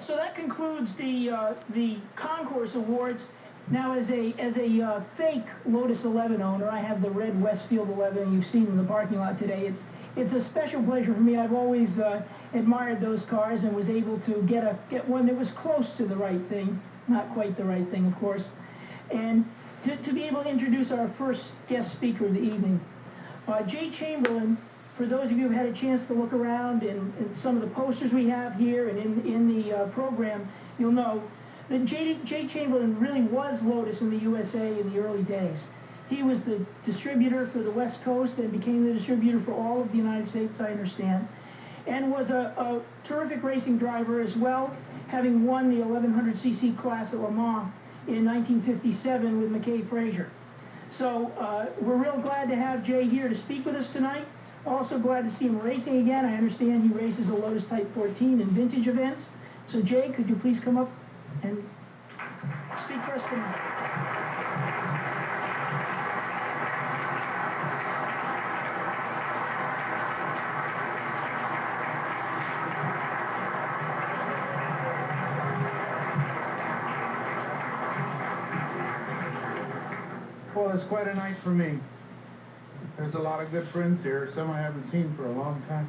So that concludes the concourse awards. Now, as a fake Lotus 11 owner, I have the red Westfield 11 you've seen in the parking lot today. It's a special pleasure for me. I've always admired those cars and was able to get one that was close to the right thing, not quite the right thing, of course, and to be able to introduce our first guest speaker of the evening, Jay Chamberlain. For those of you who've had a chance to look around in some of the posters we have here and in the program, you'll know that Jay Chamberlain really was Lotus in the USA in the early days. He was the distributor for the West Coast and became the distributor for all of the United States, I understand, and was a terrific racing driver as well, having won the 1100cc class at Le Mans in 1957 with McKay Frazier. So we're real glad to have Jay here to speak with us tonight. Also glad to see him racing again. I understand he races a Lotus Type 14 in vintage events. So Jay, could you please come up and speak for us tonight? Well, it's quite a night for me. There's a lot of good friends here, some I haven't seen for a long time.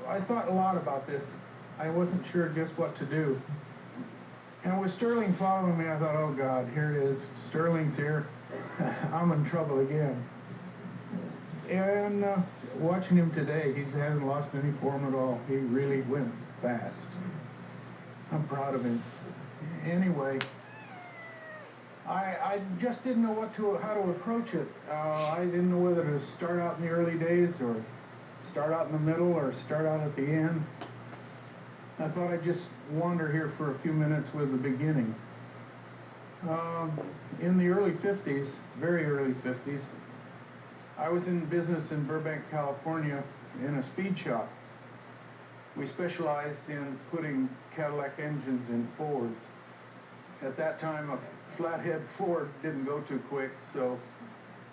I thought a lot about this. I wasn't sure just what to do. And with Sterling following me, I thought, oh God, here it is. Sterling's here. I'm in trouble again. And watching him today, he hasn't lost any form at all. He really went fast. I'm proud of him. Anyway, I just didn't know how to approach it. I didn't know whether to start out in the early days or start out in the middle or start out at the end. I thought I'd just wander here for a few minutes with the beginning. In the early 50s, very early 50s, I was in business in Burbank, California in a speed shop. We specialized in putting Cadillac engines in Fords. At that time, a flathead Ford didn't go too quick, so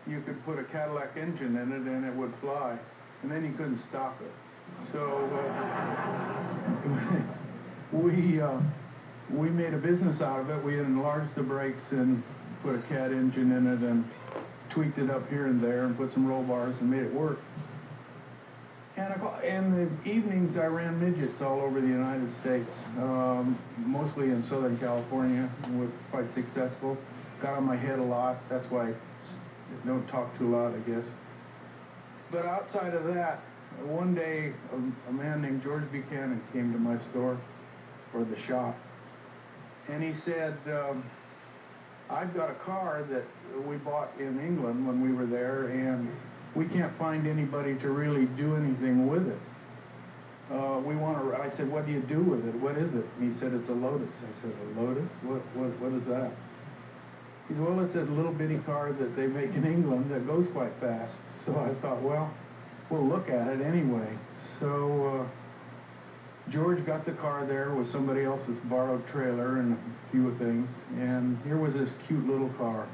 you could put a Cadillac engine in it and it would fly, and then you couldn't stop it. So we made a business out of it. We enlarged the brakes and put a Cat engine in it and tweaked it up here and there and put some roll bars and made it work. And in the evenings, I ran midgets all over the United States, mostly in Southern California, and was quite successful. Got on my head a lot. That's why I don't talk too loud, I guess. But outside of that, one day, a man named George Buchanan came to my store, or the shop, and he said, I've got a car that we bought in England when we were there, and we can't find anybody to really do anything with it. I said, what do you do with it? What is it? And he said, it's a Lotus. I said, a Lotus? What is that? He said, well, it's a little bitty car that they make in England that goes quite fast. So I thought, well, we'll look at it anyway. So George got the car there with somebody else's borrowed trailer and a few things, and here was this cute little car.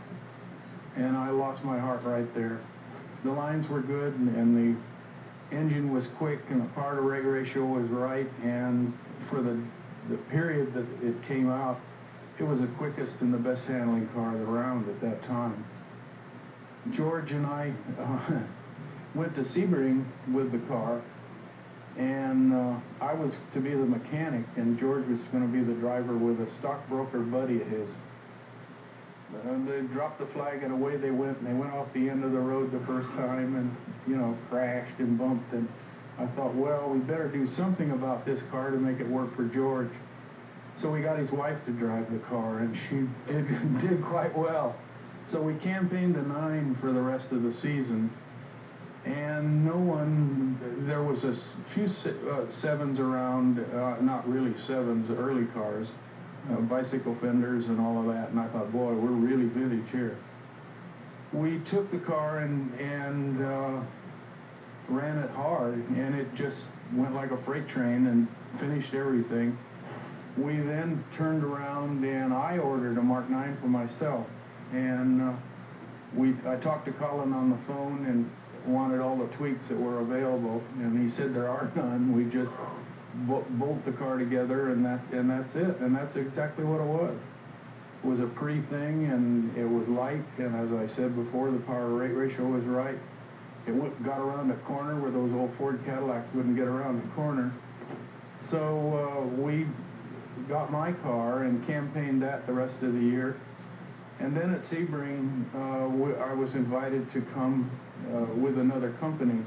And I lost my heart right there. The lines were good, and the engine was quick, and the power-to-weight ratio was right, and for the period that it came out, it was the quickest and the best handling car around at that time. George and I went to Sebring with the car, and I was to be the mechanic, and George was going to be the driver with a stockbroker buddy of his. And they dropped the flag and away they went, and they went off the end of the road the first time and, crashed and bumped. And I thought, well, we better do something about this car to make it work for George. So we got his wife to drive the car, and she did quite well. So we campaigned a 9 for the rest of the season. And there was a few 7s around, not really 7s, early cars. Bicycle fenders and all of that, and I thought, boy, we're really vintage here. We took the car and ran it hard, and it just went like a freight train and finished everything. We then turned around and I ordered a Mark 9 for myself, and I talked to Colin on the phone and wanted all the tweaks that were available, and he said there are none. We just bolt the car together, and that's it. And that's exactly what it was. It was a pretty thing, and it was light, and as I said before, the power-rate ratio was right. It got around the corner where those old Ford Cadillacs wouldn't get around the corner. So we got my car and campaigned that the rest of the year. And then at Sebring, I was invited to come with another company.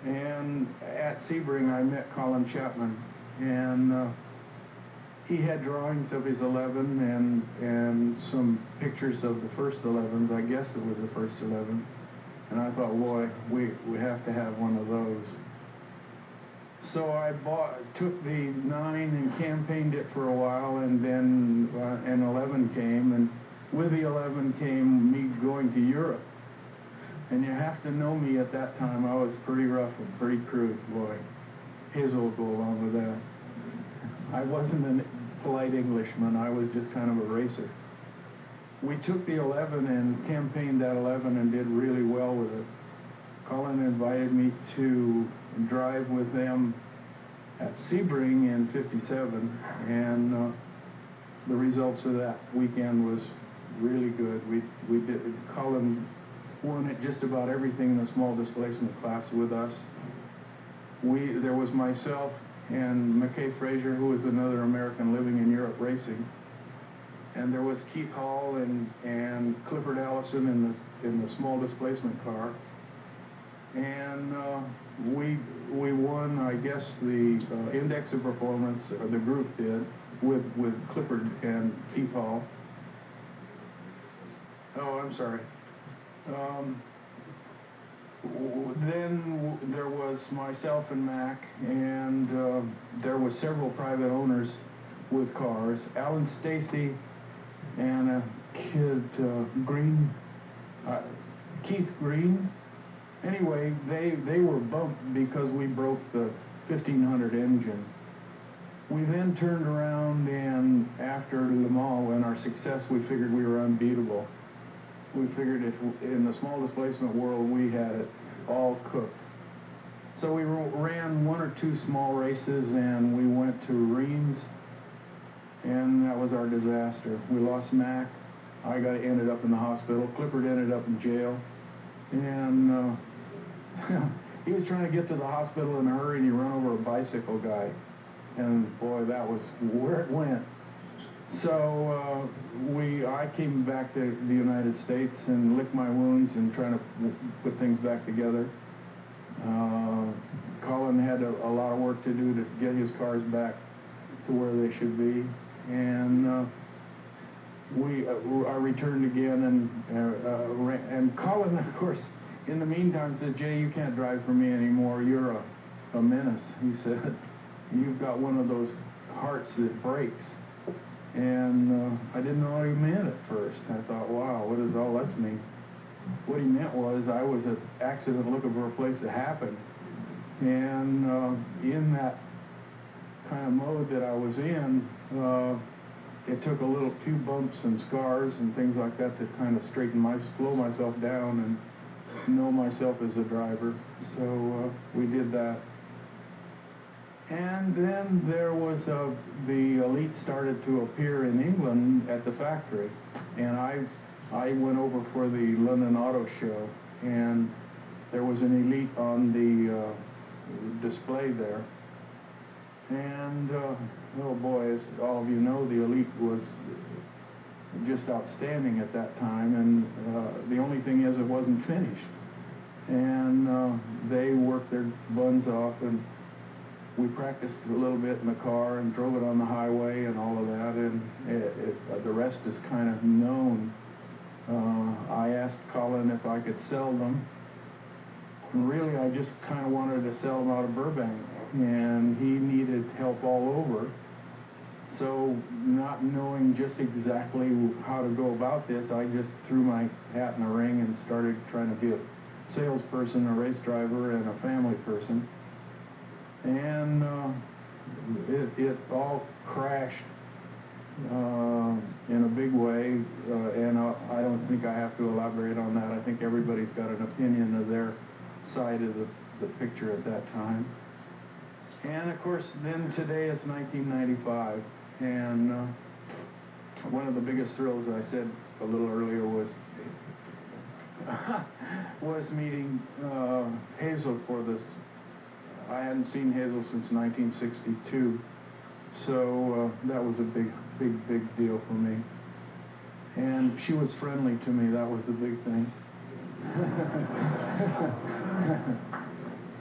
And at Sebring, I met Colin Chapman. And he had drawings of his 11 and some pictures of the first 11s. I guess it was the first 11. And I thought, boy, we have to have one of those. So I took the 9 and campaigned it for a while, and then an 11 came, and with the 11 came me going to Europe. And you have to know me at that time. I was pretty rough and pretty crude, boy. His will go along with that. I wasn't a polite Englishman. I was just kind of a racer. We took the 11 and campaigned that 11 and did really well with it. Colin invited me to drive with them at Sebring in '57, and the results of that weekend was really good. We did. Colin won at just about everything in the small displacement class with us. There was myself and McKay Fraser, who was another American living in Europe racing. And there was Keith Hall and Clifford Allison in the small displacement car, and we won, I guess, the index of performance, or the group did, with Clifford and Keith Hall. Oh, I'm sorry. Then there was myself and Mac, and there was several private owners with cars. Alan Stacy and a kid, Keith Green. Anyway, they were bumped because we broke the 1500 engine. We then turned around, and after Le Mans and our success, we figured we were unbeatable. We figured if in the small displacement world we had it all cooked. So we ran 1 or 2 small races, and we went to Reims, and that was our disaster. We lost Mac. I ended up in the hospital. Clifford ended up in jail, and he was trying to get to the hospital in a hurry, and he ran over a bicycle guy, and boy, that was where it went. So I came back to the United States and licked my wounds and trying to put things back together. Colin had a lot of work to do to get his cars back to where they should be, and I returned again, and Colin, of course, in the meantime said, "Jay, you can't drive for me anymore. You're a menace." He said, "You've got one of those hearts that breaks." And I didn't know what he meant at first. I thought, wow, what does all this mean? What he meant was I was an accident looking for a place to happen. And in that kind of mode that I was in, it took a few bumps and scars and things like that to kind of slow myself down and know myself as a driver. So we did that. And then there was the elite started to appear in England at the factory, and I went over for the London Auto Show, and there was an elite on the display there. And oh boy, as all of you know, the elite was just outstanding at that time, and the only thing is it wasn't finished. And they worked their buns off, and we practiced a little bit in the car and drove it on the highway and all of that, and the rest is kind of known. I asked Colin if I could sell them. And really, I just kind of wanted to sell them out of Burbank, and he needed help all over. So, not knowing just exactly how to go about this, I just threw my hat in the ring and started trying to be a salesperson, a race driver, and a family person. And it all crashed in a big way, and I don't think I have to elaborate on that. I think everybody's got an opinion of their side of the picture at that time. And of course, then today it's 1995, and one of the biggest thrills, I said a little earlier, was was meeting Hazel for this. I hadn't seen Hazel since 1962, so that was a big deal for me. And she was friendly to me, that was the big thing.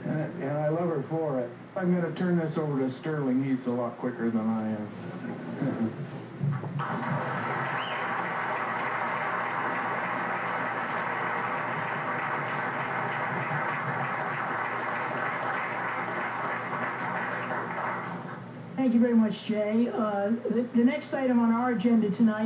and I love her for it. I'm going to turn this over to Sterling. He's a lot quicker than I am. Thank you very much, Jay. The next item on our agenda tonight